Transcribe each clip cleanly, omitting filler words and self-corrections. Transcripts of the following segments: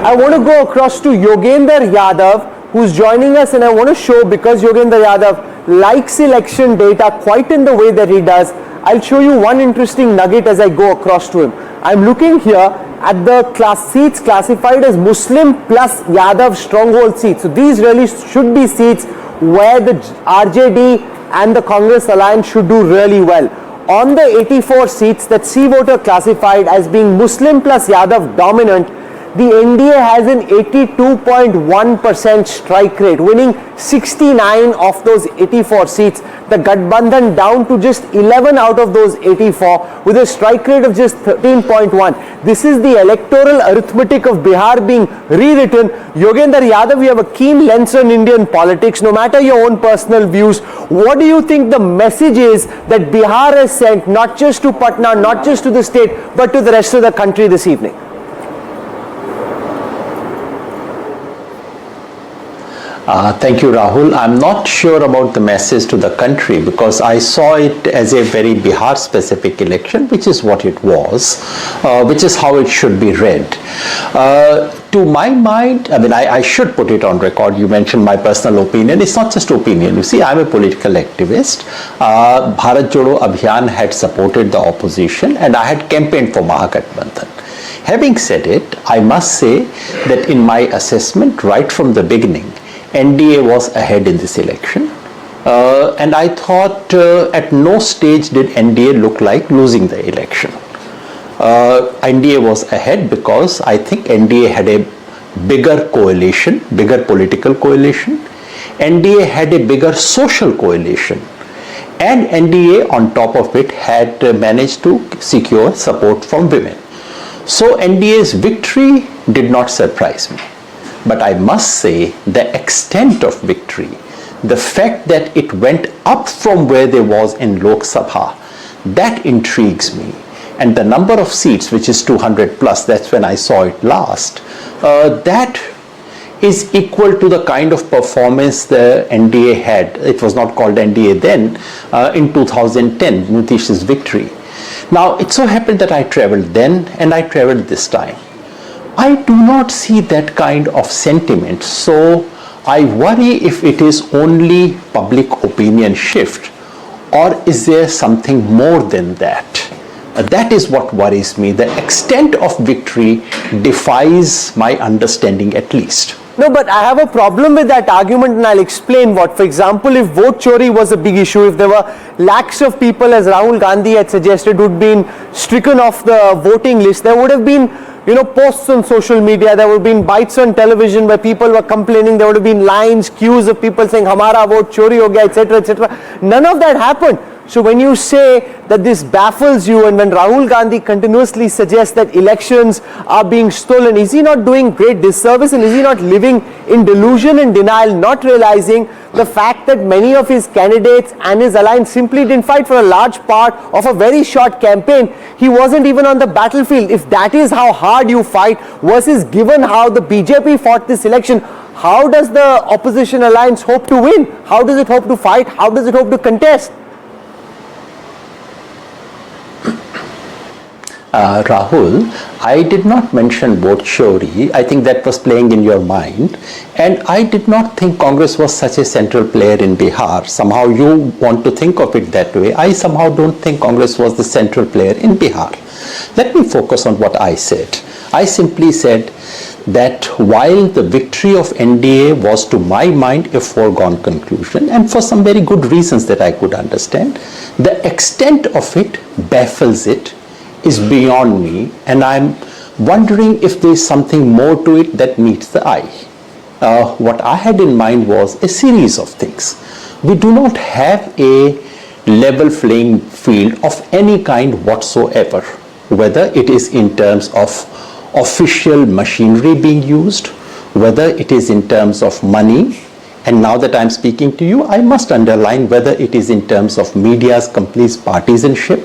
I want to go across to Yogendra Yadav, who's joining us, and I want to show, because Yogendra Yadav likes election data quite in the way that he does, I'll show you one interesting nugget as I go across to him. I'm looking here at the seats classified as Muslim plus Yadav stronghold seats. So these really should be seats where the RJD and the Congress alliance should do really well. On the 84 seats that see voter classified as being Muslim plus Yadav dominant, the NDA has an 82.1% strike rate, winning 69 of those 84 seats. The Gathbandhan down to just 11 out of those 84 with a strike rate of just 13.1. This is the electoral arithmetic of Bihar being rewritten. Yogendra Yadav, you have a keen lens on Indian politics. No matter your own personal views, what do you think the message is that Bihar has sent, not just to Patna, not just to the state, but to the rest of the country this evening? Thank you, Rahul. I'm not sure about the message to the country because I saw it as a very Bihar-specific election, which is what it was, which is how it should be read. To my mind, I should put it on record. You mentioned my personal opinion. It's not just opinion. You see, I'm a political activist. Bharat Jodo Abhiyan had supported the opposition and I had campaigned for Mahagathbandhan. Having said it, I must say that in my assessment, right from the beginning, NDA was ahead in this election, and I thought at no stage did NDA look like losing the election. NDA was ahead because I think NDA had a bigger coalition, bigger political coalition. NDA had a bigger social coalition, and NDA on top of it had managed to secure support from women. So NDA's victory did not surprise me. But I must say the extent of victory, the fact that it went up from where they was in Lok Sabha, that intrigues me. And the number of seats, which is 200 plus, that's when I saw it last, that is equal to the kind of performance the NDA had. It was not called NDA then, in 2010, Nitish's victory. Now, it so happened that I traveled then and I traveled this time. I do not see that kind of sentiment, so I worry if it is only public opinion shift or is there something more than that. That is what worries me. The extent of victory defies my understanding at least. No, but I have a problem with that argument and I'll explain what. For example, if vote chori was a big issue, if there were lakhs of people, as Rahul Gandhi had suggested, would have been stricken off the voting list, there would have been posts on social media, there would have been bites on television where people were complaining, there would have been lines, queues of people saying, Hamara vote chori ho gaya, etc., etc. None of that happened. So when you say that this baffles you and when Rahul Gandhi continuously suggests that elections are being stolen, is he not doing great disservice and is he not living in delusion and denial, not realizing the fact that many of his candidates and his alliance simply didn't fight for a large part of a very short campaign? He wasn't even on the battlefield. If that is how hard you fight versus given how the BJP fought this election, how does the opposition alliance hope to win? How does it hope to fight? How does it hope to contest? Rahul, I did not mention vote chori. I think that was playing in your mind, and I did not think Congress was such a central player in Bihar. Somehow you want to think of it that way. I somehow don't think Congress was the central player in Bihar. Let me focus on what I said. I simply said that while the victory of NDA was to my mind a foregone conclusion, and for some very good reasons that I could understand, the extent of it baffles it, is beyond me, and I'm wondering if there is something more to it that meets the eye. What I had in mind was a series of things. We do not have a level playing field of any kind whatsoever, whether it is in terms of official machinery being used, whether it is in terms of money, and now that I'm speaking to you, I must underline whether it is in terms of media's complete partisanship,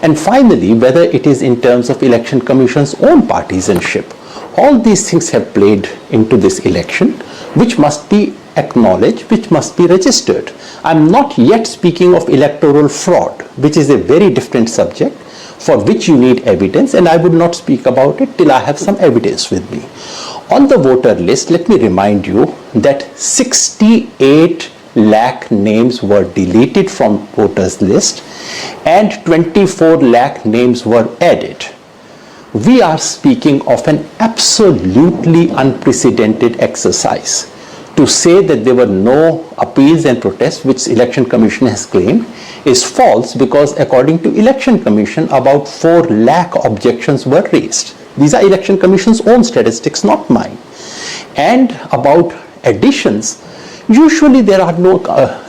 and finally whether it is in terms of Election Commission's own partisanship. All these things have played into this election, which must be acknowledged, which must be registered. I'm not yet speaking of electoral fraud, which is a very different subject for which you need evidence, and I would not speak about it till I have some evidence with me. On the voter list, let me remind you that 68 lakh names were deleted from voters list and 24 lakh names were added. We are speaking of an absolutely unprecedented exercise. To say that there were no appeals and protests, which Election Commission has claimed, is false, because according to Election Commission, about 4 lakh objections were raised. These are Election Commission's own statistics, not mine. And about additions, usually there are no,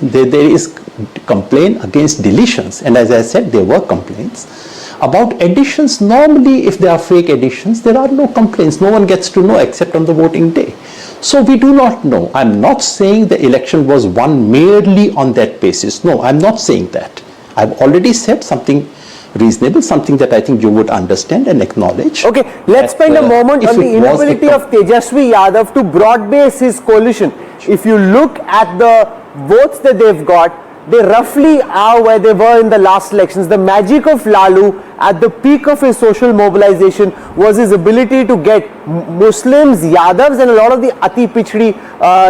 there is complaint against deletions, and as I said, there were complaints. About additions, normally if there are fake additions, there are no complaints. No one gets to know except on the voting day. So we do not know. I'm not saying the election was won merely on that basis. No, I'm not saying that. I've already said something reasonable, something that I think you would understand and acknowledge. Okay, let's spend a moment on the inability of Tejashwi Yadav to broad base his coalition. If you look at the votes that they've got, they roughly are where they were in the last elections. The magic of Lalu at the peak of his social mobilization was his ability to get Muslims, Yadavs and a lot of the Ati Pichdi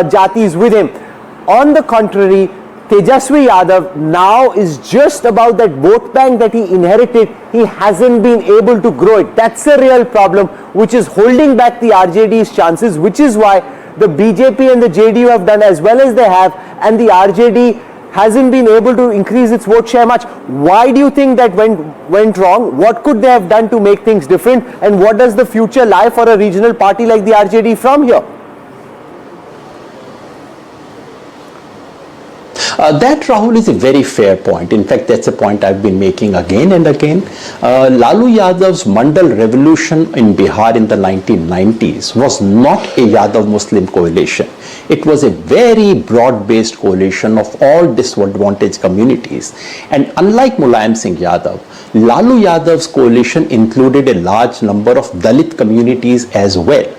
Jatis with him. On the contrary, Tejashwi Yadav now is just about that vote bank that he inherited. He hasn't been able to grow it. That's a real problem, which is holding back the RJD's chances, which is why the BJP and the JDU have done as well as they have, and the RJD hasn't been able to increase its vote share much. Why do you think that went wrong? What could they have done to make things different? And what does the future lie for a regional party like the RJD from here? That, Rahul, is a very fair point. In fact, that's a point I've been making again and again. Lalu Yadav's Mandal revolution in Bihar in the 1990s was not a Yadav Muslim coalition. It was a very broad-based coalition of all disadvantaged communities. And unlike Mulayam Singh Yadav, Lalu Yadav's coalition included a large number of Dalit communities as well.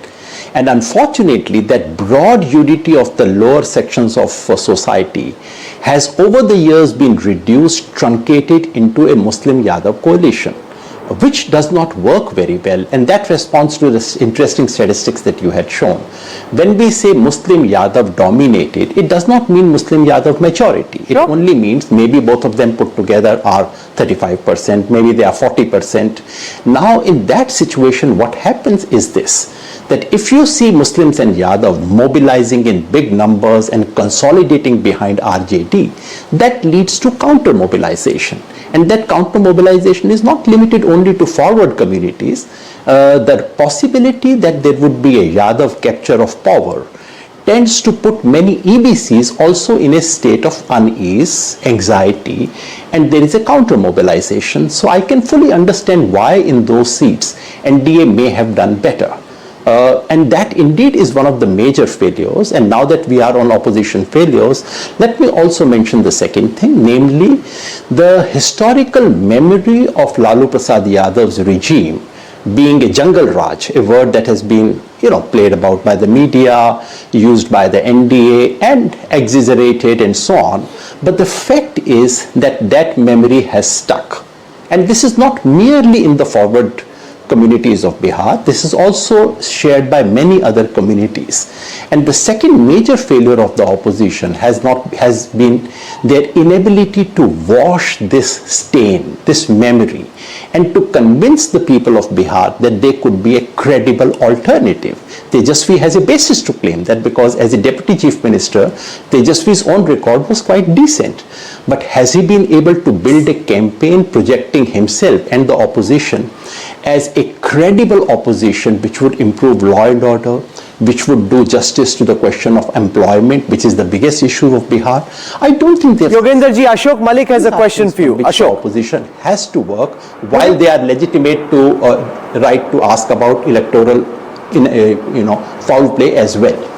And unfortunately, that broad unity of the lower sections of society has over the years been reduced, truncated into a Muslim Yadav coalition, which does not work very well. And that responds to the interesting statistics that you had shown. When we say Muslim Yadav dominated, it does not mean Muslim Yadav majority. It only means maybe both of them put together are 35%, maybe they are 40%. Now in that situation, what happens is this, that if you see Muslims and Yadav mobilizing in big numbers and consolidating behind RJD, that leads to counter mobilization. And that counter mobilization is not limited only to forward communities. The possibility that there would be a Yadav capture of power tends to put many EBCs also in a state of unease, anxiety, and there is a counter mobilization. So I can fully understand why in those seats NDA may have done better. And that indeed is one of the major failures. And now that we are on opposition failures, let me also mention the second thing, namely the historical memory of Lalu Prasad Yadav's regime being a jungle raj, a word that has been played about by the media, used by the NDA and exaggerated and so on. But the fact is that that memory has stuck. And this is not merely in the forward communities of Bihar. This is also shared by many other communities. And the second major failure of the opposition has been their inability to wash this stain, this memory, and to convince the people of Bihar that they could be a credible alternative. Tejashwi has a basis to claim that, because as a deputy chief minister, Tejashwi's own record was quite decent. But has he been able to build a campaign projecting himself and the opposition as a credible opposition which would improve law and order, which would do justice to the question of employment, which is the biggest issue of Bihar? I don't think they've... Yogendra ji, Ashok Malik has a question for you. Ashok. Opposition has to work while they are legitimate to right to ask about electoral foul play as well.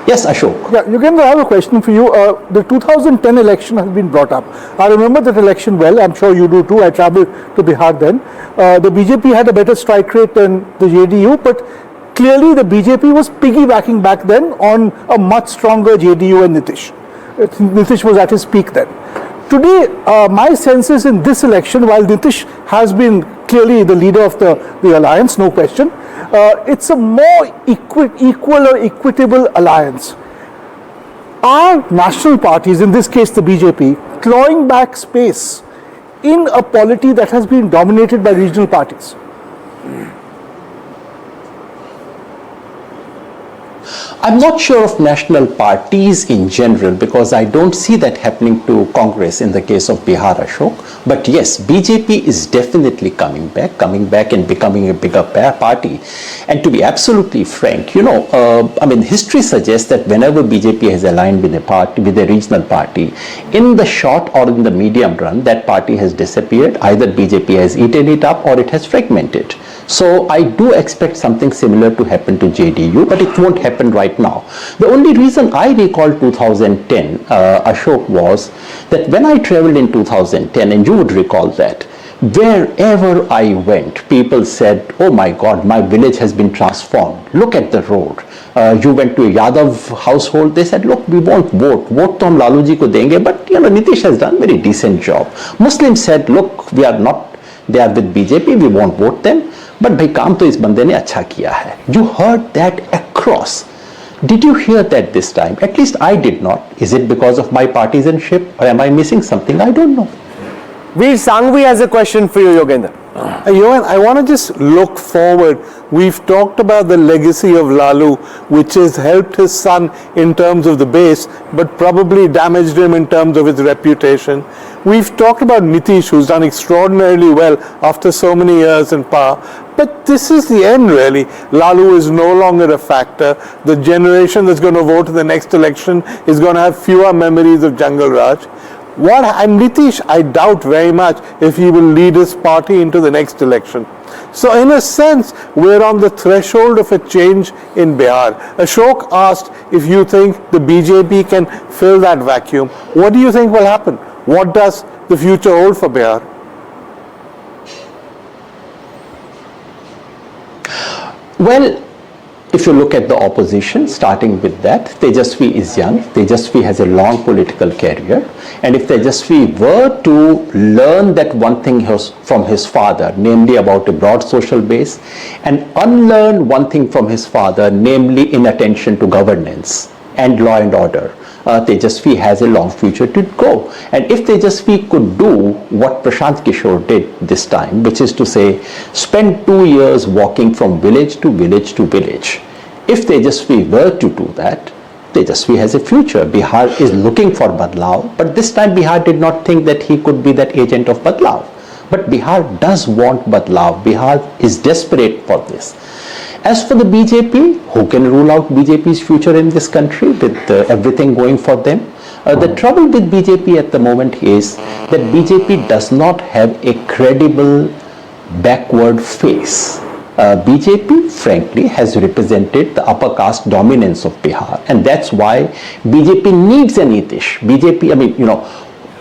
Yes, Ashok. Yeah, Yogendra, I have a question for you. The 2010 election has been brought up. I remember that election well. I'm sure you do too. I traveled to Bihar then. The BJP had a better strike rate than the JDU, but clearly the BJP was piggybacking back then on a much stronger JDU and Nitish. Nitish was at his peak then. Today, my sense is in this election, while Nitish has been clearly the leader of the alliance, no question. It's a more equal or equitable alliance. Are national parties, in this case the BJP, clawing back space in a polity that has been dominated by regional parties? I'm not sure of national parties in general because I don't see that happening to Congress in the case of Bihar, Ashok. But yes, BJP is definitely coming back and becoming a bigger party. And to be absolutely frank, history suggests that whenever BJP has aligned with a party, with a regional party, in the short or in the medium run, that party has disappeared. Either BJP has eaten it up or it has fragmented. So I do expect something similar to happen to JDU, but it won't happen right now. The only reason I recall 2010, Ashok, was that when I traveled in 2010, and you would recall that, wherever I went, people said, oh my God, my village has been transformed. Look at the road. You went to a Yadav household, they said, look, we won't vote to hum Lalu ji ko denge, but Nitish has done a very decent job. Muslims said, look, we are not, they are with BJP, we won't vote them. But bhai kaam to is bande ne acha kiya hai. You heard that across. Did you hear that this time? At least I did not. Is it because of my partisanship or am I missing something? I don't know. Veer Sanghvi has a question for you, Yogendra. Yogan, I want to just look forward. We've talked about the legacy of Lalu, which has helped his son in terms of the base, but probably damaged him in terms of his reputation. We've talked about Nitish, who's done extraordinarily well after so many years in power. But this is the end, really. Lalu is no longer a factor. The generation that's going to vote in the next election is going to have fewer memories of Jungle Raj. Nitish, I doubt very much if he will lead his party into the next election. So in a sense, we're on the threshold of a change in Bihar. Ashok asked if you think the BJP can fill that vacuum. What do you think will happen? What does the future hold for Bihar? Well, if you look at the opposition, starting with that, Tejashwi is young. Tejashwi has a long political career. And if Tejashwi were to learn that one thing from his father, namely about a broad social base, and unlearn one thing from his father, namely inattention to governance and law and order, Tejashwi has a long future to go. And if Tejashwi could do what Prashant Kishor did this time, which is to say, spend 2 years walking from village to village to village, if Tejashwi were to do that, Tejashwi has a future. Bihar is looking for Badlao, but this time Bihar did not think that he could be that agent of Badlao. But Bihar does want Badlao. Bihar is desperate for this. As for the BJP, who can rule out BJP's future in this country with everything going for them? The trouble with BJP at the moment is that BJP does not have a credible backward face. BJP, frankly, has represented the upper caste dominance of Bihar, and that's why BJP needs a Nitish.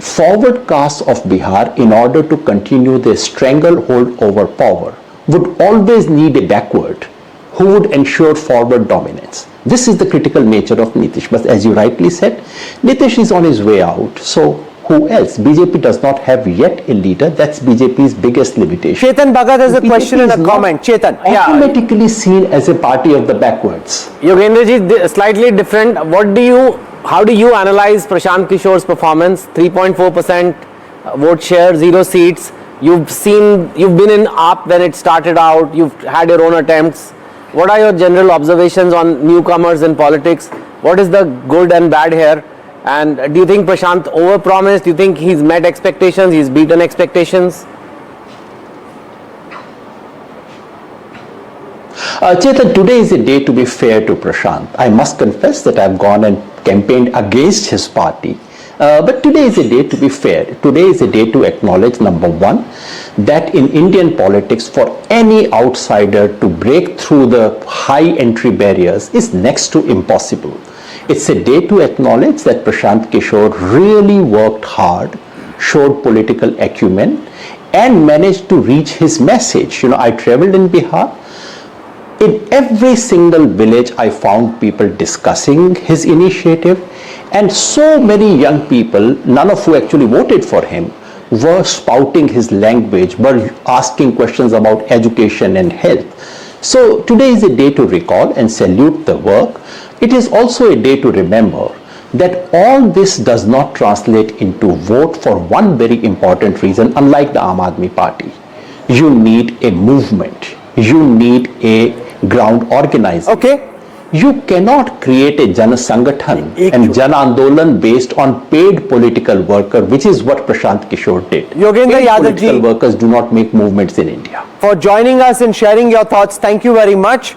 Forward caste of Bihar, in order to continue their stranglehold over power, would always need a backward who would ensure forward dominance. This is the critical nature of Nitish. But as you rightly said, Nitish is on his way out. So who else? BJP does not have yet a leader. That's BJP's biggest limitation. Chetan Bhagat has a question and a comment. Chetan, automatically seen as a party of the backwards. Yogendra ji, slightly different. How do you analyze Prashant Kishor's performance? 3.4% vote share, 0 seats. You've been in AAP when it started out. You've had your own attempts. What are your general observations on newcomers in politics? What is the good and bad here? And do you think Prashant overpromised? Do you think he's met expectations? He's beaten expectations? Chetan, today is a day to be fair to Prashant. I must confess that I've gone and campaigned against his party. But today is a day to be fair. Today is a day to acknowledge, number one, that in Indian politics, for any outsider to break through the high entry barriers is next to impossible. It's a day to acknowledge that Prashant Kishor really worked hard, showed political acumen, and managed to reach his message. I traveled in Bihar. In every single village, I found people discussing his initiative, and so many young people, none of who actually voted for him, were spouting his language, were asking questions about education and health. So today is a day to recall and salute the work. It is also a day to remember that all this does not translate into vote for one very important reason, unlike the Aam Aadmi Party. You need a movement. You need a ground organizing. Okay. You cannot create a Jana Sangathan and Jan Andolan based on paid political worker, which is what Prashant Kishor did. Yogendra Paid Yadav political ji, workers do not make movements in India. for joining us and sharing your thoughts. Thank you very much.